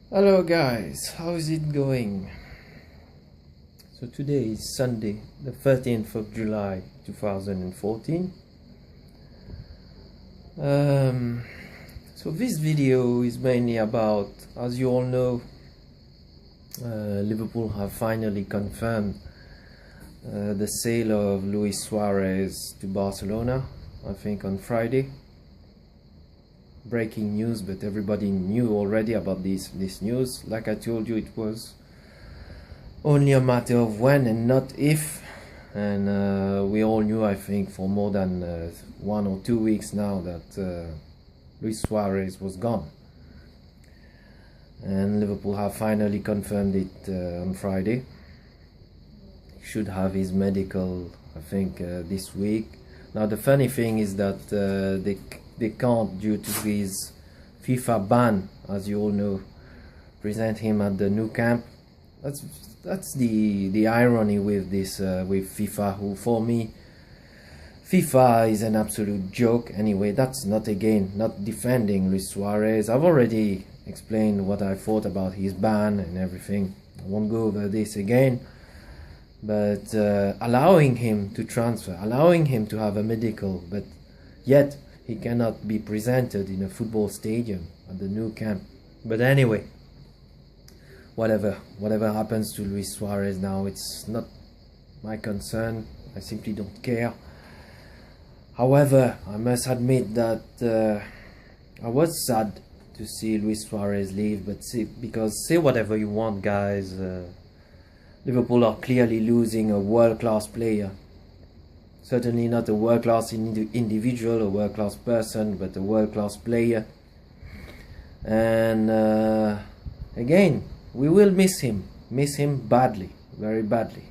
Hello guys, how is it going? So today is Sunday, the 13th of July 2014. So this video is mainly about, as you all know, Liverpool have finally confirmed the sale of Luis Suarez to Barcelona, I think on Friday. Breaking news, but everybody knew already about this news. Like I told you, it was only a matter of when and not if, and we all knew, I think, for more than 1 or 2 weeks now that Luis Suarez was gone, and Liverpool have finally confirmed it on Friday. He should have his medical, I think, this week. Now the funny thing is that they can't, due to his FIFA ban, as you all know, present him at the new camp. That's the irony with this with FIFA, who for me FIFA is an absolute joke. Anyway, that's not defending Luis Suarez. I've already explained what I thought about his ban and everything. I won't go over this again. But allowing him to transfer, allowing him to have a medical, but yet he cannot be presented in a football stadium at the new camp. But anyway, whatever happens to Luis Suarez now, it's not my concern. I simply don't care. However, I must admit that I was sad to see Luis Suarez leave, but because say whatever you want, guys, Liverpool are clearly losing a world-class player. Certainly not a world-class individual, a world-class person, but a world-class player. And again, we will miss him badly, very badly.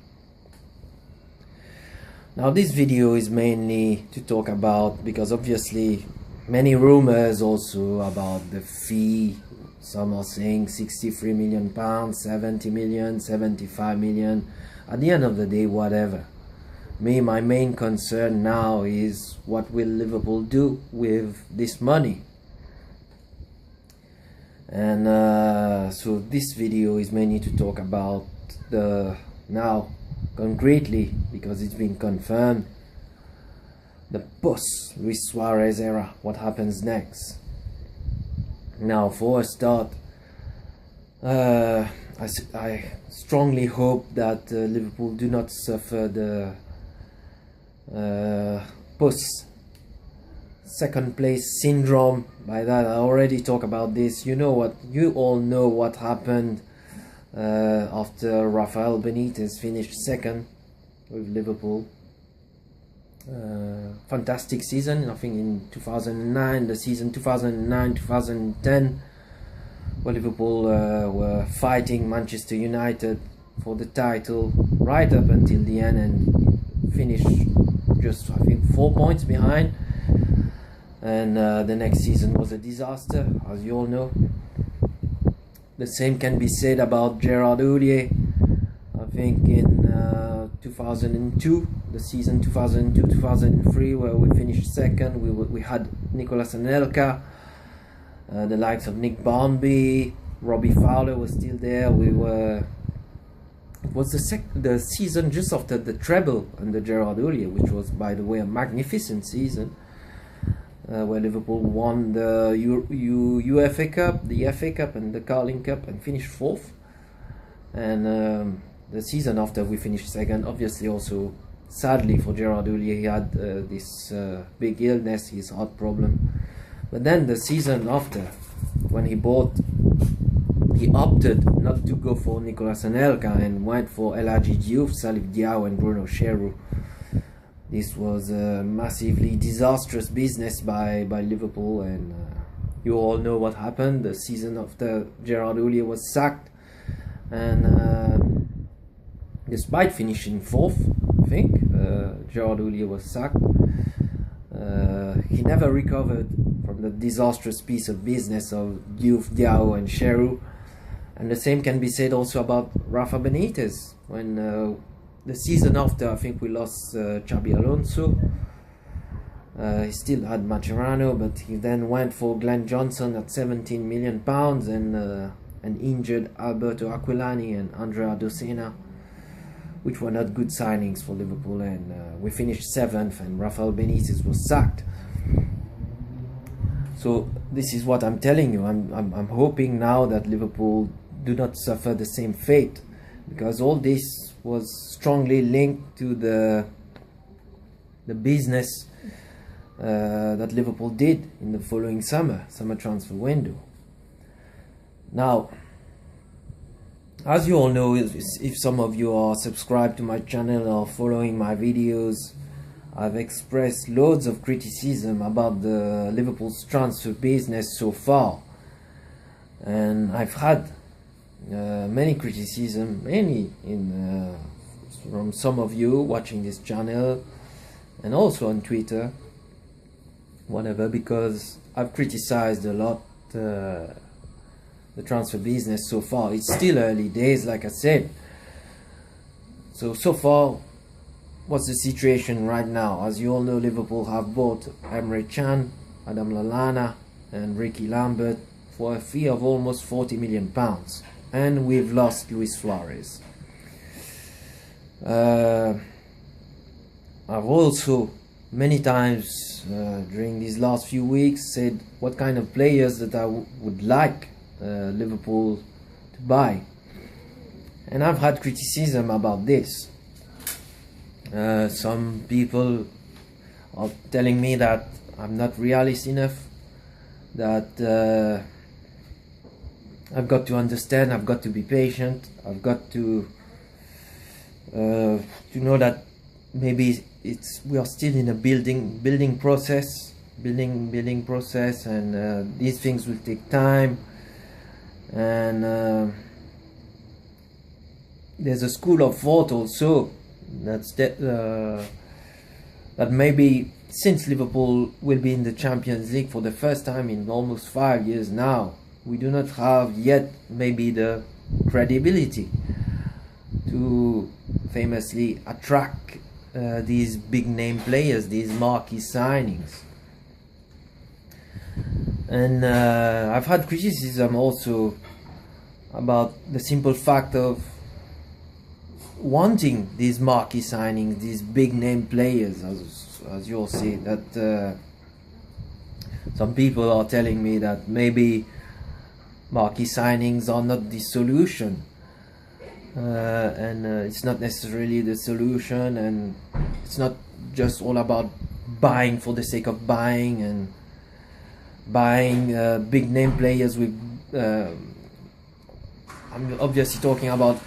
Now this video is mainly to talk about, because obviously many rumors also about the fee. Some are saying 63 million pounds, 70 million, 75 million. At the end of the day, whatever. My main concern now is what will Liverpool do with this money. And so this video is mainly to talk about the now concretely, because it's been confirmed, the post Luis Suarez era, what happens next. Now for a start, I strongly hope that Liverpool do not suffer the post second place syndrome. By that I already talked about this. You all know what happened after Rafael Benitez finished second with Liverpool. Fantastic season, I think in 2009, the season 2009-2010, where Liverpool were fighting Manchester United for the title right up until the end, and finished just, I think, 4 points behind. And the next season was a disaster, as you all know. The same can be said about Gerard Houllier. I think in 2002, the season 2002-2003, where we finished second, we had Nicolas Anelka, the likes of Nick Barnby, Robbie Fowler was still there. It was the season just after the treble under Gerard Houllier, which was, by the way, a magnificent season, where Liverpool won the UEFA Cup, the FA Cup and the Carling Cup, and finished fourth. And the season after, we finished second. Obviously also, sadly for Gerard Houllier, he had this big illness, his heart problem. But then the season after, when he opted not to go for Nicolas Anelka and went for El Hadji Diouf, Salif Diao and Bruno Cheru. This was a massively disastrous business by Liverpool, and you all know what happened. The season after, Gerard Houllier was sacked, and despite finishing fourth, I think, Gerard Houllier was sacked. He never recovered from the disastrous piece of business of Diouf, Diao and Cheru. And the same can be said also about Rafa Benitez. When the season after, I think we lost Xabi Alonso. He still had Mascherano, but he then went for Glenn Johnson at £17 million, and injured Alberto Aquilani and Andrea Docena, which were not good signings for Liverpool, and we finished 7th and Rafael Benitez was sacked. So this is what I'm telling you. I'm hoping now that Liverpool do not suffer the same fate, because all this was strongly linked to the business that Liverpool did in the following summer transfer window. Now, as you all know, if some of you are subscribed to my channel or following my videos, I've expressed loads of criticism about the Liverpool's transfer business so far, and I've had many criticism, mainly from some of you watching this channel and also on Twitter, whatever, because I've criticized a lot the transfer business so far. It's still early days, like I said. So far, what's the situation right now? As you all know, Liverpool have bought Emre Can, Adam Lallana and Ricky Lambert for a fee of almost £40 million, and we've lost Luis Suarez. I've also many times during these last few weeks said what kind of players that I would like Liverpool to buy, and I've had criticism about this. Some people are telling me that I'm not realist enough, that I've got to understand, I've got to be patient, I've got to know that maybe we are still in a building process, and these things will take time. And there's a school of thought also that maybe since Liverpool will be in the Champions League for the first time in almost 5 years now, we do not have yet maybe the credibility to famously attract these big name players, these marquee signings. And I've had criticism also about the simple fact of wanting these marquee signings, these big name players, as you'll see, that some people are telling me that maybe marquee signings are not the solution, and it's not necessarily the solution, and it's not just all about buying for the sake of buying and buying big name players with I'm obviously talking about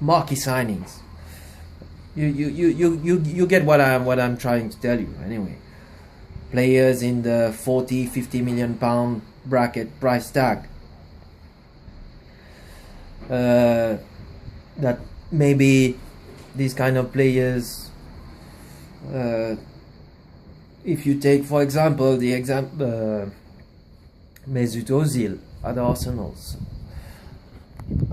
marquee signings. You get what I'm trying to tell you anyway. Players in the 40-50 million pound bracket price tag, that maybe these kind of players, if you take for example the Mesut Ozil at Arsenal.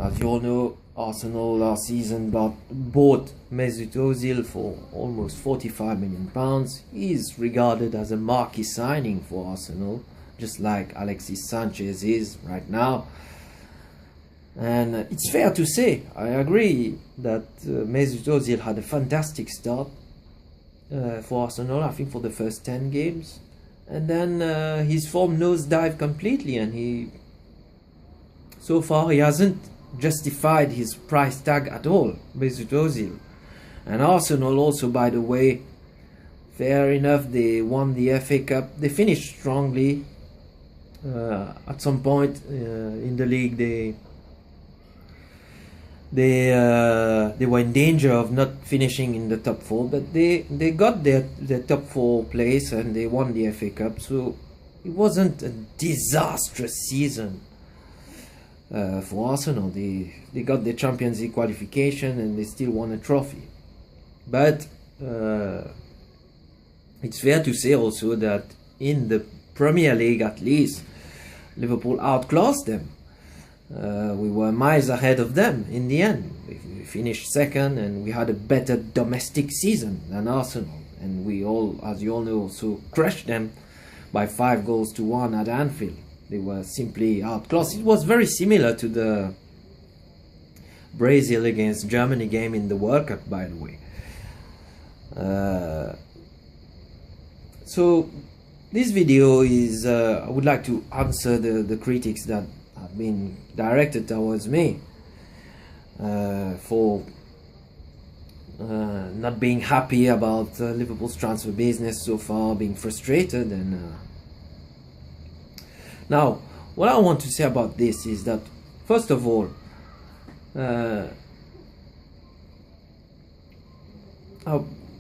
As you all know, Arsenal last season bought Mesut Ozil for almost £45 million. He is regarded as a marquee signing for Arsenal, just like Alexis Sanchez is right now. And it's fair to say, I agree, that Mesut Ozil had a fantastic start for Arsenal, I think for the first 10 games. And then his form nosedived completely, and so far he hasn't justified his price tag at all, Mesut Ozil. And Arsenal also, by the way, fair enough, they won the FA Cup. They finished strongly. At some point in the league, they were in danger of not finishing in the top 4, but they got their top 4 place and they won the FA Cup. So it wasn't a disastrous season for Arsenal. They got the Champions League qualification and they still won a trophy. But it's fair to say also that in the Premier League, at least, Liverpool outclassed them. We were miles ahead of them in the end. We finished second and we had a better domestic season than Arsenal. And we all, as you all know, also crushed them by 5-1 at Anfield. They were simply outclassed. It was very similar to the Brazil against Germany game in the World Cup, by the way. So this video is, I would like to answer the critics that have been directed towards me for not being happy about Liverpool's transfer business so far, being frustrated. And now what I want to say about this is that, first of all,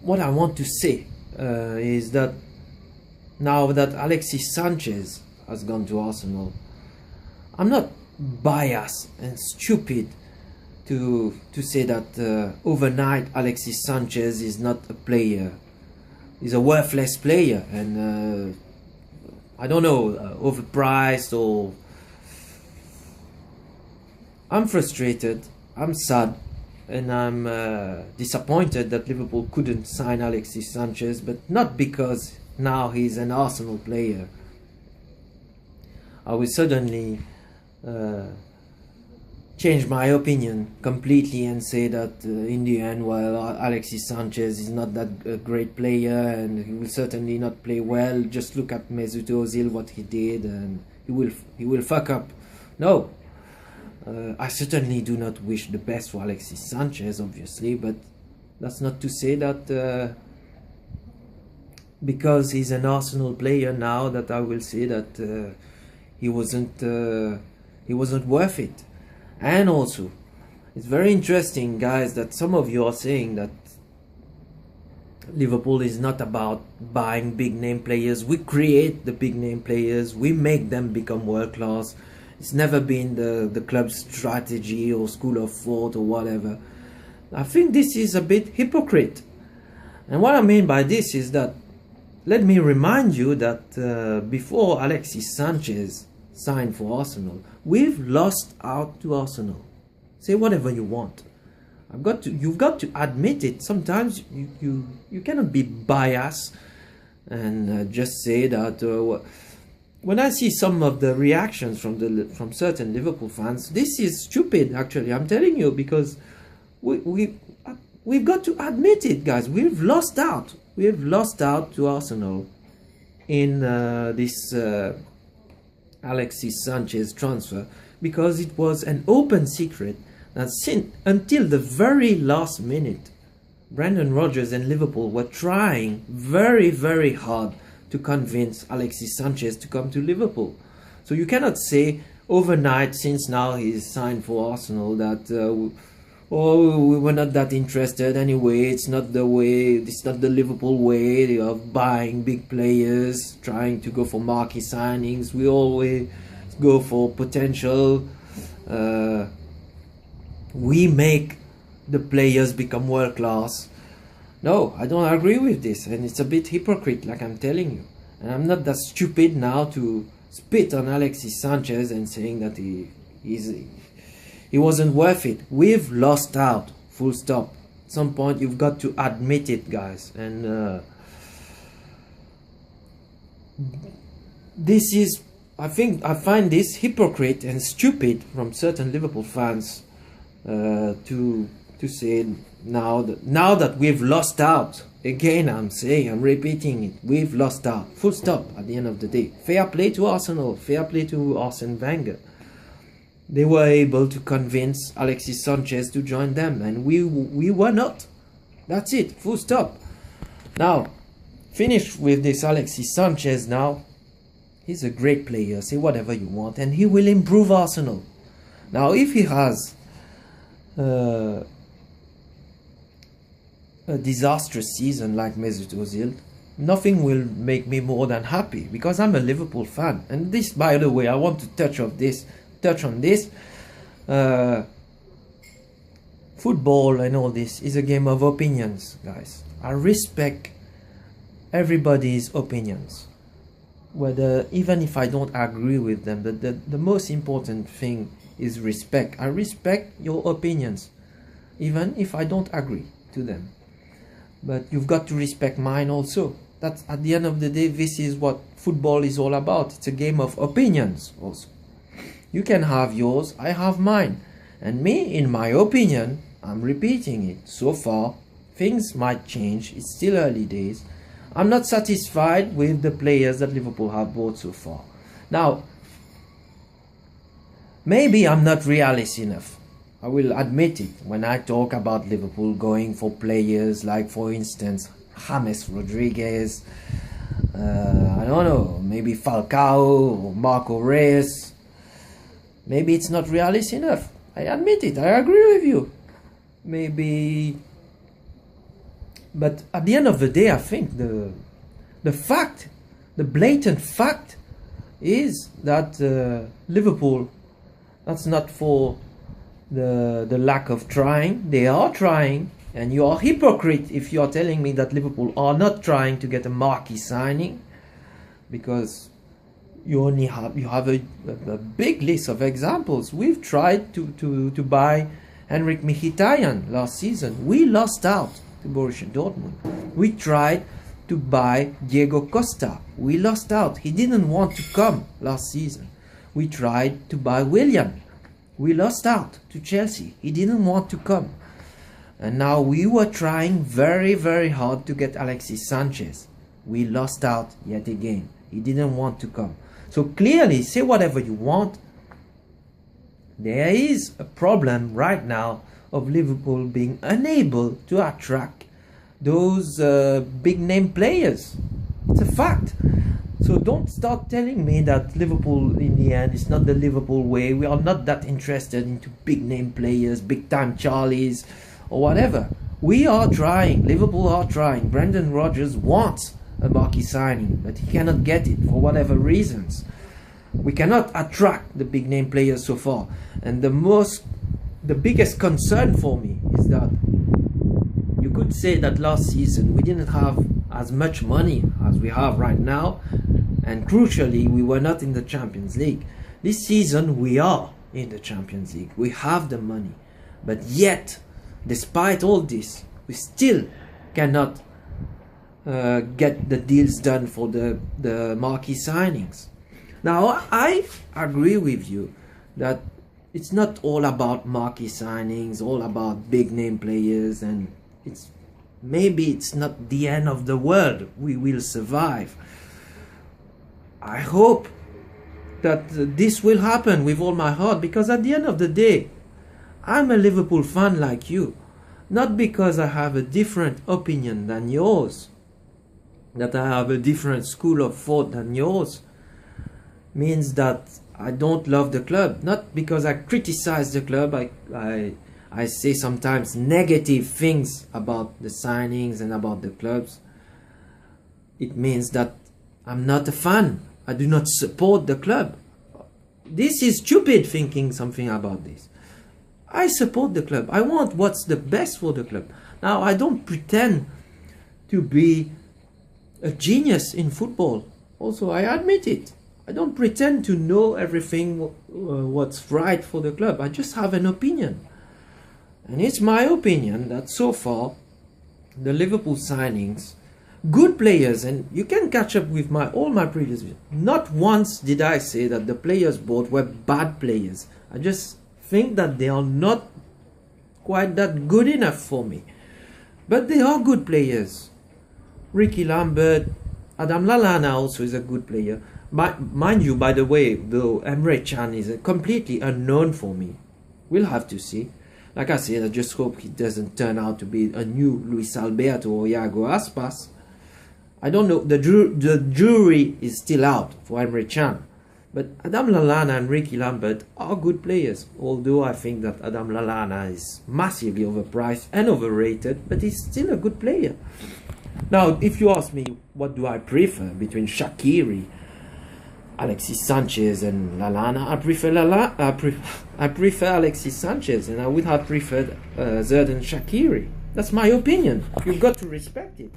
what I want to say is that now that Alexis Sanchez has gone to Arsenal, I'm not biased and stupid to say that overnight Alexis Sanchez is not a player. He's a worthless player, and I don't know, overpriced, or... I'm frustrated, I'm sad, and I'm disappointed that Liverpool couldn't sign Alexis Sanchez, but not because now he's an Arsenal player. I will suddenly change my opinion completely and say that in the end, well, Alexis Sanchez is not that great player, and he will certainly not play well. Just look at Mesut Ozil, what he did, and he will fuck up. No. I certainly do not wish the best for Alexis Sanchez, obviously, but that's not to say that because he's an Arsenal player now that I will say that he wasn't worth it. And also, it's very interesting, guys, that some of you are saying that Liverpool is not about buying big name players. We create the big name players, we make them become world class. It's never been the club's strategy or school of thought or whatever. I think this is a bit hypocrite. And what I mean by this is that, let me remind you that before Alexis Sanchez signed for Arsenal, we've lost out to Arsenal. Say whatever you want. You've got to admit it. Sometimes you cannot be biased and just say that... When I see some of the reactions from certain Liverpool fans, this is stupid, actually. I'm telling you, because we've got to admit it, guys. We've lost out. We've lost out to Arsenal in this Alexis Sanchez transfer, because it was an open secret that until the very last minute, Brendan Rodgers and Liverpool were trying very, very hard to convince Alexis Sanchez to come to Liverpool. So you cannot say overnight, since now he's signed for Arsenal, that we were not that interested anyway. It's not the way, it's not the Liverpool way of buying big players, trying to go for marquee signings. We always go for potential. We make the players become world class. No, I don't agree with this, and it's a bit hypocrite, like I'm telling you. And I'm not that stupid now to spit on Alexis Sanchez and saying that he wasn't worth it. We've lost out, full stop. At some point you've got to admit it, guys. And this is, I find this hypocrite and stupid from certain Liverpool fans to say now that we've lost out. Again, I'm repeating it, we've lost out, full stop. At the end of the day, fair play to Arsenal, fair play to Arsene Wenger. They were able to convince Alexis Sanchez to join them, and we were not. That's it, full stop. Now, finish with this Alexis Sanchez now. He's a great player, say whatever you want, and he will improve Arsenal. Now, if he has a disastrous season like Mesut Ozil, nothing will make me more than happy, because I'm a Liverpool fan. And this, by the way, I want to touch on this. Football and all this is a game of opinions, guys. I respect everybody's opinions, even if I don't agree with them. The most important thing is respect. I respect your opinions, even if I don't agree to them. But you've got to respect mine also. That's at the end of the day, this is what football is all about. It's a game of opinions also. You can have yours, I have mine. And me, in my opinion, I'm repeating it. So far, things might change. It's still early days. I'm not satisfied with the players that Liverpool have bought so far. Now, maybe I'm not realist enough. I will admit it when I talk about Liverpool going for players like, for instance, James Rodriguez, I don't know, maybe Falcao or Marco Reus. Maybe it's not realist enough. I admit it, I agree with you. Maybe, but at the end of the day, I think the fact, the blatant fact is that Liverpool, that's not for the lack of trying. They are trying, and you are hypocrite if you are telling me that Liverpool are not trying to get a Marquee signing, because you have a big list of examples. We've tried to buy Henrik Mkhitaryan last season. We lost out to Borussia Dortmund. We tried to buy Diego Costa. We lost out. He didn't want to come last season. We tried to buy Willian. We lost out to Chelsea. He didn't want to come. And now we were trying very, very hard to get Alexis Sanchez. We lost out yet again. He didn't want to come. So clearly, say whatever you want, there is a problem right now of Liverpool being unable to attract those big name players. It's a fact. So don't start telling me that Liverpool in the end is not the Liverpool way. We are not that interested into big name players, big time Charlies or whatever. We are trying. Liverpool are trying. Brendan Rodgers wants a Marquee signing, but he cannot get it for whatever reasons. We cannot attract the big name players so far. And the biggest concern for me is that you could say that last season we didn't have as much money as we have right now, and crucially we were not in the Champions League. This season we are in the Champions League. We have the money, but yet despite all this we still cannot get the deals done for the Marquee signings. Now I agree with you that it's not all about Marquee signings, all about big name players, and maybe it's not the end of the world. We will survive. I hope that this will happen with all my heart, because at the end of the day, I'm a Liverpool fan like you. Not because I have a different opinion than yours, that I have a different school of thought than yours, means that I don't love the club. Not because I criticize the club. I say sometimes negative things about the signings and about the clubs. It means that I'm not a fan. I do not support the club. This is stupid thinking something about this. I support the club. I want what's the best for the club. Now, I don't pretend to be a genius in football. Also, I admit it. I don't pretend to know everything what's right for the club. I just have an opinion. And it's my opinion that so far, the Liverpool signings, good players, and you can catch up with all my previous videos. Not once did I say that the players bought were bad players. I just think that they are not quite that good enough for me. But they are good players. Ricky Lambert, Adam Lallana also is a good player. Mind you, by the way, though, Emre Can is completely unknown for me. We'll have to see. Like I said, I just hope he doesn't turn out to be a new Luis Alberto or Iago Aspas. I don't know. The jury is still out for Emre Can. But Adam Lallana and Ricky Lambert are good players. Although I think that Adam Lallana is massively overpriced and overrated, but he's still a good player. Now, if you ask me, what do I prefer between Shaqiri, Alexis Sanchez and Lallana, I prefer Alexis Sanchez, and I would have preferred Xherdan Shaqiri. That's my opinion. You've got to respect it.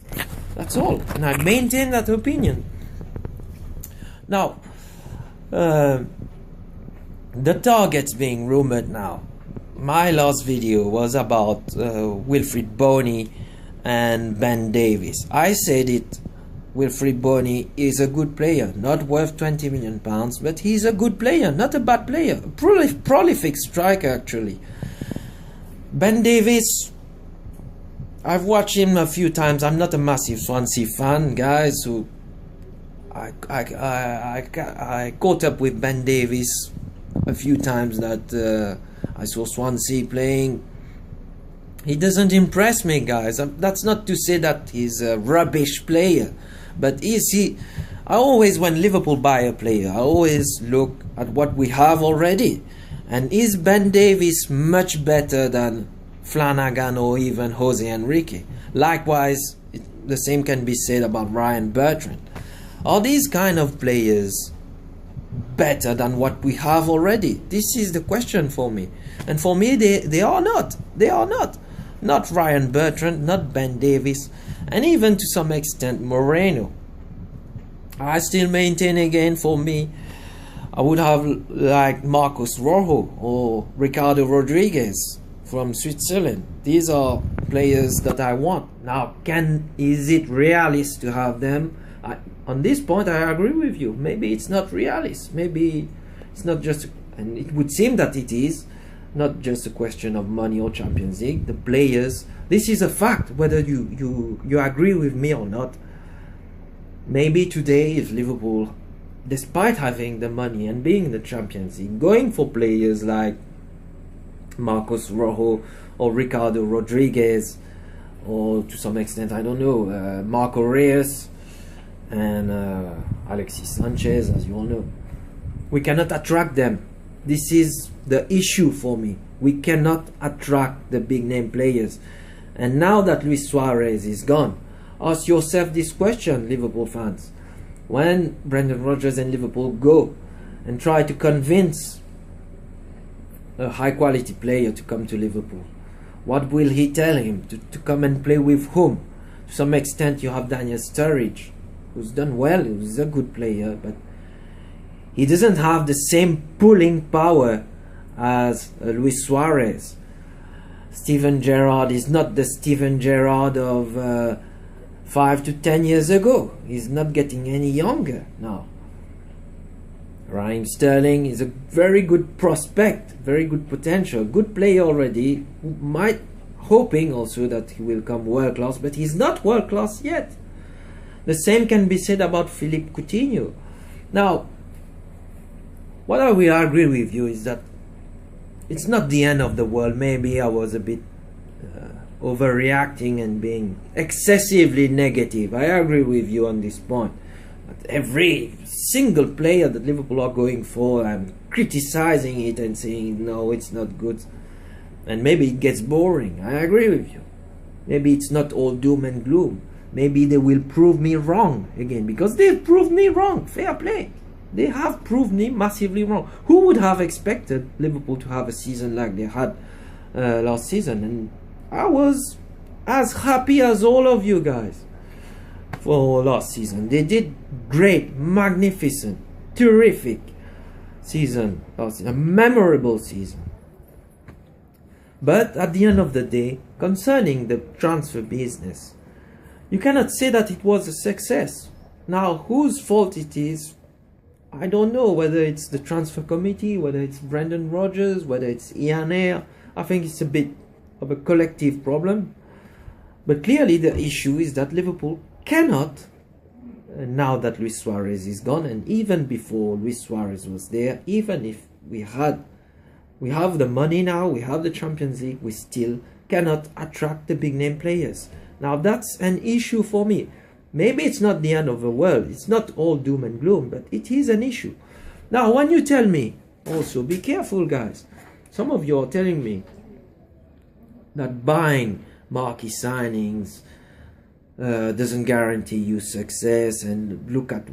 That's all. And I maintain that opinion. Now, the targets being rumored now. My last video was about Wilfried Bony and Ben Davies. I said it Wilfried Bony is a good player, not worth £20 million, but he's a good player, not a bad player, a prolific striker actually. Ben Davies, I've watched him a few times. I'm not a massive Swansea fan, guys, so I caught up with Ben Davies a few times that I saw Swansea playing. He doesn't impress me, guys. That's not to say that he's a rubbish player, but I always, when Liverpool buy a player, I always look at what we have already. And is Ben Davies much better than Flanagan or even Jose Enrique? Likewise, the same can be said about Ryan Bertrand. Are these kind of players better than what we have already? This is the question for me. And for me, they are not. They are not. Not Ryan Bertrand, not Ben Davies, and even to some extent Moreno. I still maintain again, for me, I would have like Marcos Rojo or Ricardo Rodriguez from Switzerland. These are players that I want. Now, is it realist to have them? On this point, I agree with you. Maybe it's not realist. Maybe it's not just, and it would seem that it is not just a question of money or Champions League. The players, this is a fact, whether you agree with me or not. Maybe today, if Liverpool, despite having the money and being in the Champions League, going for players like Marcos Rojo or Ricardo Rodriguez, or to some extent, I don't know, Marco Reyes and Alexis Sanchez, as you all know, we cannot attract them. This is the issue for me. We cannot attract the big name players. And now that Luis Suarez is gone, ask yourself this question, Liverpool fans. When Brendan Rodgers and Liverpool go and try to convince a high quality player to come to Liverpool, what will he tell him? To come and play with whom? To some extent, you have Daniel Sturridge, who's done well, who's a good player, but he doesn't have the same pulling power as Luis Suarez. Steven Gerrard is not the Steven Gerrard of 5 to 10 years ago. He's not getting any younger now. Raheem Sterling is a very good prospect, very good potential, good player already. Hoping also that he will come world class, but he's not world class yet. The same can be said about Philippe Coutinho. Now, what I will agree with you is that it's not the end of the world. Maybe I was a bit overreacting and being excessively negative. I agree with you on this point. But every single player that Liverpool are going for, I'm criticizing it and saying, no, it's not good. And maybe it gets boring. I agree with you. Maybe it's not all doom and gloom. Maybe they will prove me wrong again, because they've proved me wrong. Fair play. They have proved me massively wrong. Who would have expected Liverpool to have a season like they had last season? And I was as happy as all of you guys for last season. They did great, magnificent, terrific season last season, a memorable season. But at the end of the day, concerning the transfer business, you cannot say that it was a success. Now, whose fault it is, I don't know. Whether it's the transfer committee, whether it's Brendan Rodgers, whether it's Ian Ayre. I think it's a bit of a collective problem. But clearly the issue is that Liverpool cannot, now that Luis Suarez is gone, and even before Luis Suarez was there, even if we have the money now, we have the Champions League, we still cannot attract the big name players. Now that's an issue for me. Maybe it's not the end of the world, it's not all doom and gloom, but it is an issue. Now, when you tell me, also be careful guys, some of you are telling me that buying marquee signings doesn't guarantee you success, and look at,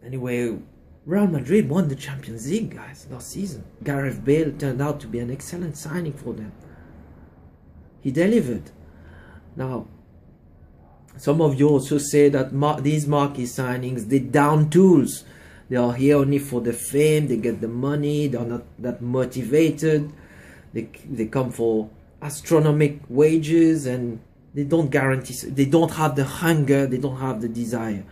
anyway, Real Madrid won the Champions League, guys, last season. Gareth Bale turned out to be an excellent signing for them. He delivered. Now, some of you also say that these marquee signings, they down tools. They are here only for the fame, they get the money, they're not that motivated. They come for astronomical wages, and They don't guarantee, they don't have the hunger, they don't have the desire.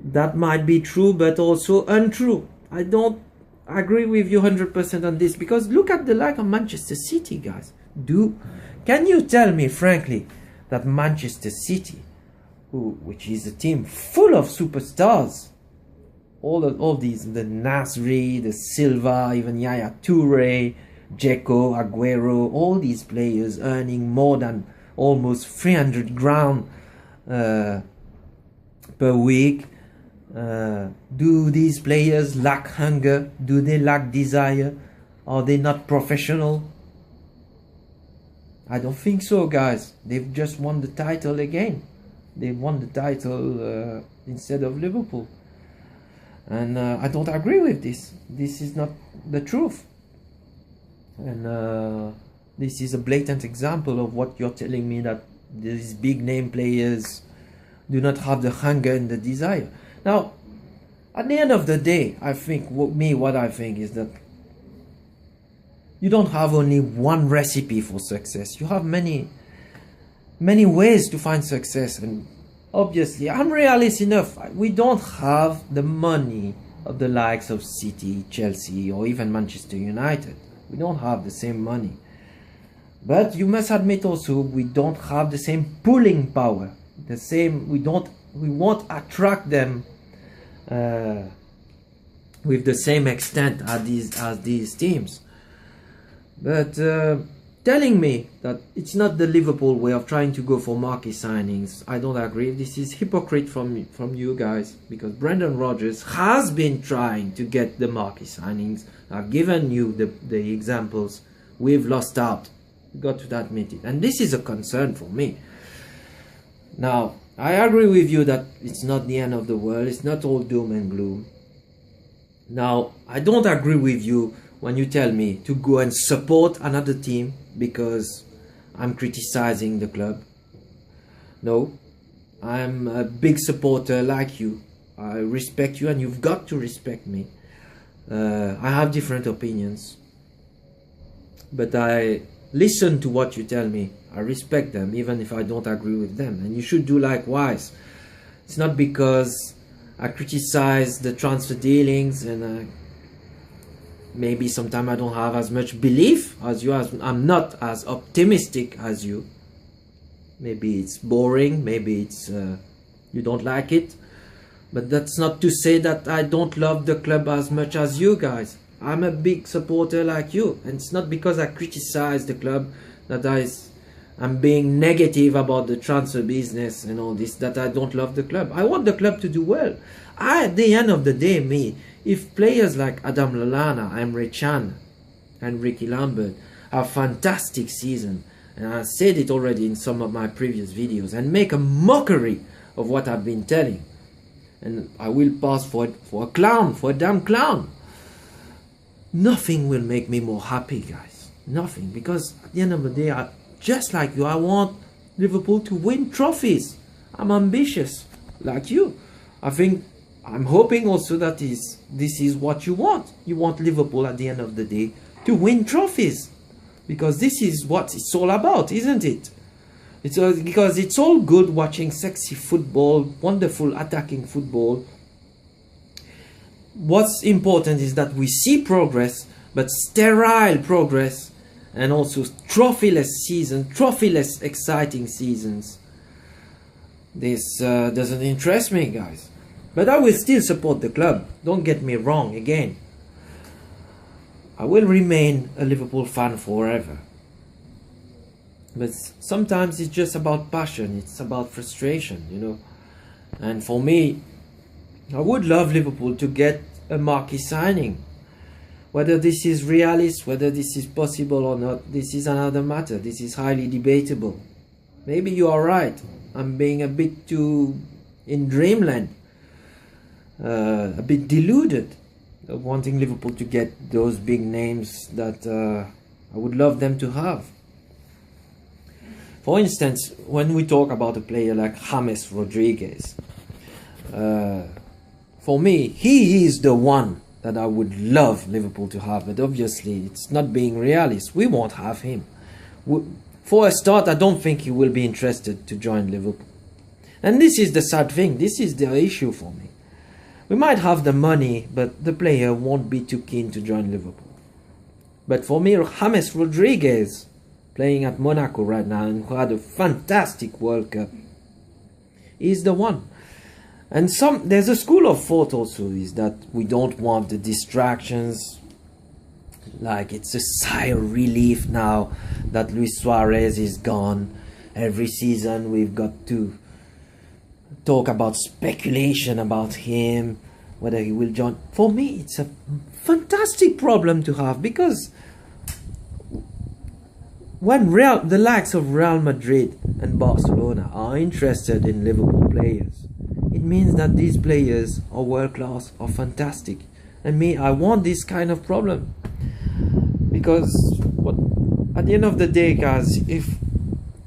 That might be true, but also untrue. I don't agree with you 100% on this, because look at the like of Manchester City, guys. Can you tell me frankly that Manchester City, which is a team full of superstars, all these, the Nasri, the Silva, even Yaya Toure, Dzeko, Aguero, all these players earning more than almost 300 grand per week, do these players lack hunger? Do they lack desire? Are they not professional? I don't think so, guys. They've just won the title again. They won the title instead of Liverpool. And I don't agree with this. This is not the truth. And this is a blatant example of what you're telling me, that these big name players do not have the hunger and the desire. Now, at the end of the day, I think, what I think is that you don't have only one recipe for success. You have many ways to find success. And obviously, I'm realist enough. We don't have the money of the likes of City, Chelsea, or even Manchester United. We don't have the same money. But you must admit also, we don't have the same pulling power. We won't attract them with the same extent as these teams. But telling me that it's not the Liverpool way of trying to go for marquee signings, I don't agree. This is hypocrite from you guys, because Brendan Rodgers has been trying to get the marquee signings. I've given you the examples. We've lost out. Got to admit it, and this is a concern for me. Now, I agree with you that it's not the end of the world. It's not all doom and gloom. Now, I don't agree with you when you tell me to go and support another team because I'm criticizing the club. No, I'm a big supporter like you. I respect you, and you've got to respect me. I have different opinions, but I listen to what you tell me. I respect them, even if I don't agree with them, and you should do likewise. It's not because I criticize the transfer dealings and maybe sometimes I don't have as much belief as you, I'm not as optimistic as you. Maybe it's boring, maybe it's you don't like it, but that's not to say that I don't love the club as much as you guys. I'm a big supporter like you, and it's not because I criticize the club that I'm being negative about the transfer business and all this, that I don't love the club. I want the club to do well. At the end of the day, if players like Adam Lallana, Emre Can, and Ricky Lambert have fantastic season, and I said it already in some of my previous videos, and make a mockery of what I've been telling, and I will pass for a clown, for a damn clown, nothing will make me more happy, guys. Nothing. Because at the end of the day, just like you, I want Liverpool to win trophies. I'm ambitious like you. I'm hoping also that this is what you want. You want Liverpool at the end of the day to win trophies, because this is what it's all about, isn't it? Because it's all good watching sexy football, wonderful attacking football. What's important is that we see progress, but sterile progress, and also trophyless seasons, trophyless exciting seasons. This doesn't interest me, guys. But I will still support the club. Don't get me wrong again. I will remain a Liverpool fan forever. But sometimes it's just about passion. It's about frustration, you know. And for me, I would love Liverpool to get a marquee signing. Whether this is realist, whether this is possible or not, this is another matter. This is highly debatable. Maybe you are right. I'm being a bit too in dreamland. A bit deluded of wanting Liverpool to get those big names that I would love them to have. For instance, when we talk about a player like James Rodriguez, for me, he is the one that I would love Liverpool to have, but obviously it's not being realist. We won't have him. for a start, I don't think he will be interested to join Liverpool. And this is the sad thing. This is the issue for me. We might have the money, but the player won't be too keen to join Liverpool. But for me, James Rodriguez, playing at Monaco right now and who had a fantastic World Cup, is the one. And there's a school of thought also is that we don't want the distractions. Like it's a sigh of relief now that Luis Suarez is gone. Every season we've got to talk about speculation about him, whether he will join. For me, it's a fantastic problem to have, because when the likes of Real Madrid and Barcelona are interested in Liverpool players, it means that these players are world class, are fantastic. And me, I want this kind of problem, because at the end of the day, guys, if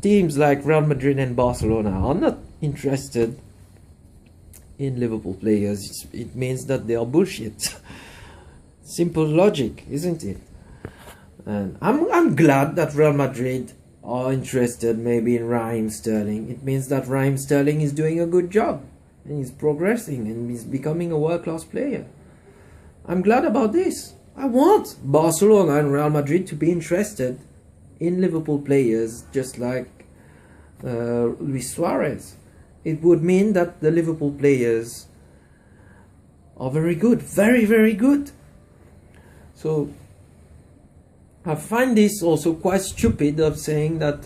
teams like Real Madrid and Barcelona are not interested in Liverpool players, it means that they are bullshit. Simple logic, isn't it? And I'm glad that Real Madrid are interested maybe in Raheem Sterling. It means that Raheem Sterling is doing a good job and he's progressing and he's becoming a world-class player. I'm glad about this. I want Barcelona and Real Madrid to be interested in Liverpool players just like Luis Suarez. It would mean that the Liverpool players are very good, very, very good. So I find this also quite stupid of saying that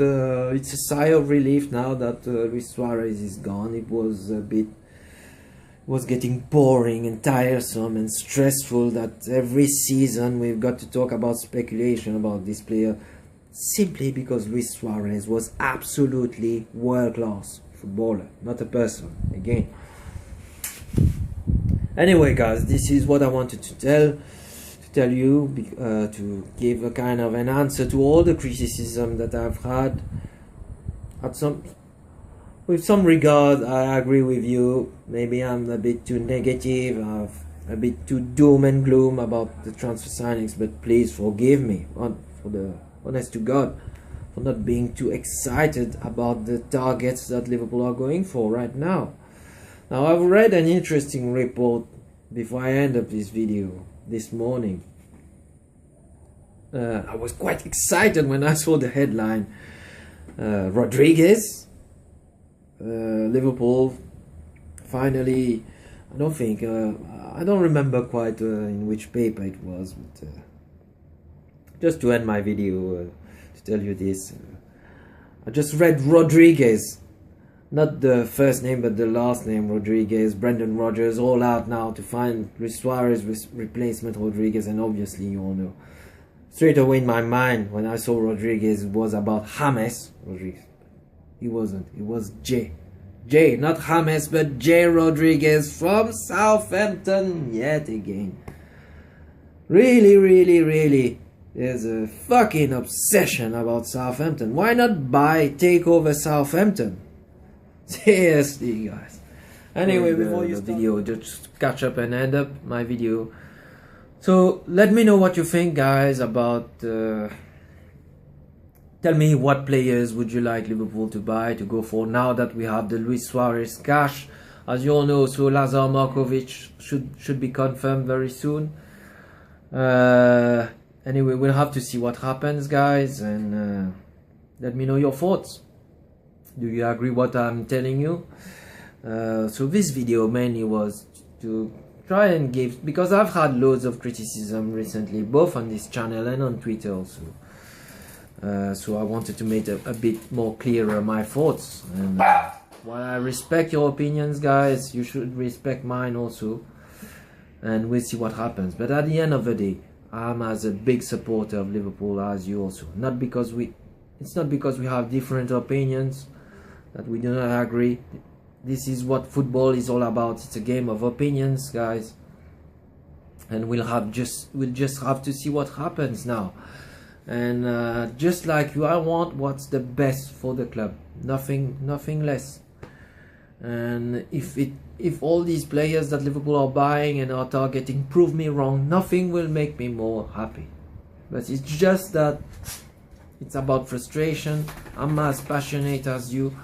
it's a sigh of relief now that Luis Suarez is gone. It was getting boring and tiresome and stressful that every season we've got to talk about speculation about this player, simply because Luis Suarez was absolutely world-class footballer, not a person, again. Anyway, guys, this is what I wanted to tell you, to give a kind of an answer to all the criticism that I've had. With some regard, I agree with you. Maybe I'm a bit too negative, a bit too doom and gloom about the transfer signings, but please forgive me, for the honest to God, for not being too excited about the targets that Liverpool are going for right now. Now, I've read an interesting report before I end up this video this morning. I was quite excited when I saw the headline. Rodriguez, Liverpool finally, I don't remember quite in which paper it was, but just to end my video, to tell you this, I just read Rodriguez, not the first name but the last name, Rodriguez, Brendan Rodgers, all out now to find Luis Suarez replacement Rodriguez, and obviously you all know, straight away in my mind when I saw Rodriguez, it was about James Rodriguez. He wasn't, it was J, not James but J Rodriguez from Southampton yet again. Really, there's a fucking obsession about Southampton. Why not take over Southampton? Seriously, guys. Anyway, before you start the video, just catch up and end up my video. So let me know what you think, guys, about tell me what players would you like Liverpool to buy, to go for, now that we have the Luis Suarez cash. As you all know, so Lazar Markovic should be confirmed very soon. Anyway, we'll have to see what happens, guys, and let me know your thoughts. Do you agree what I'm telling you? So this video mainly was to try and give, because I've had loads of criticism recently, both on this channel and on Twitter also. So I wanted to make a bit more clearer my thoughts. And while I respect your opinions, guys, you should respect mine also. And we'll see what happens. But at the end of the day, I'm as a big supporter of Liverpool as you also. It's not because we have different opinions that we do not agree. This is what football is all about. It's a game of opinions, guys. And we'll just have to see what happens now. And just like you, I want what's the best for the club, nothing less. And if all these players that Liverpool are buying and are targeting prove me wrong, nothing will make me more happy. But it's just that It's about frustration. I'm as passionate as you,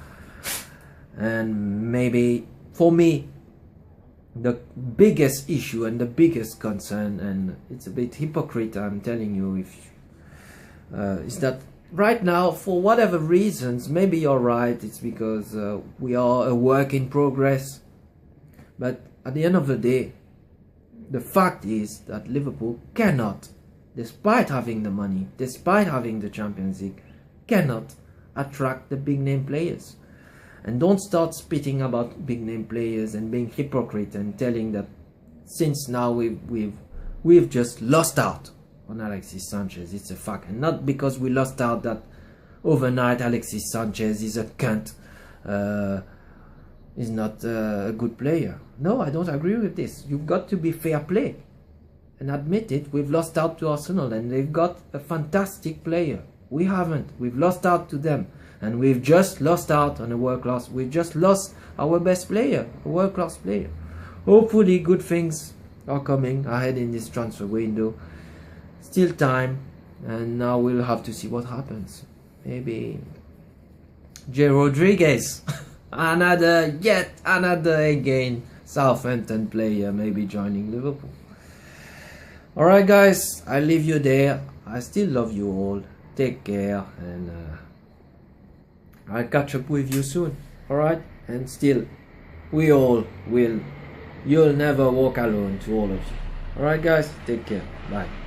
and maybe for me the biggest issue and the biggest concern, and it's a bit hypocrite, I'm telling you, if is that right now, for whatever reasons, maybe you're right, it's because we are a work in progress, but at the end of the day, the fact is that Liverpool cannot, despite having the money, despite having the Champions League, cannot attract the big name players. And don't start spitting about big name players and being hypocrite and telling that since now we've just lost out on Alexis Sanchez. It's a fact, and not because we lost out that overnight Alexis Sanchez is a cunt, is not a good player. No, I don't agree with this. You've got to be fair play and admit it. We've lost out to Arsenal and they've got a fantastic player. We haven't. We've lost out to them. And we've just lost out on a world class. We've just lost our best player, a world class player. Hopefully good things are coming ahead in this transfer window. Still time, and now we'll have to see what happens. Maybe J. Rodriguez, yet another again Southampton player, maybe joining Liverpool. Alright guys, I leave you there. I still love you all. Take care, and I'll catch up with you soon. Alright? And still, we all will. You'll never walk alone, to all of you. Alright guys, take care. Bye.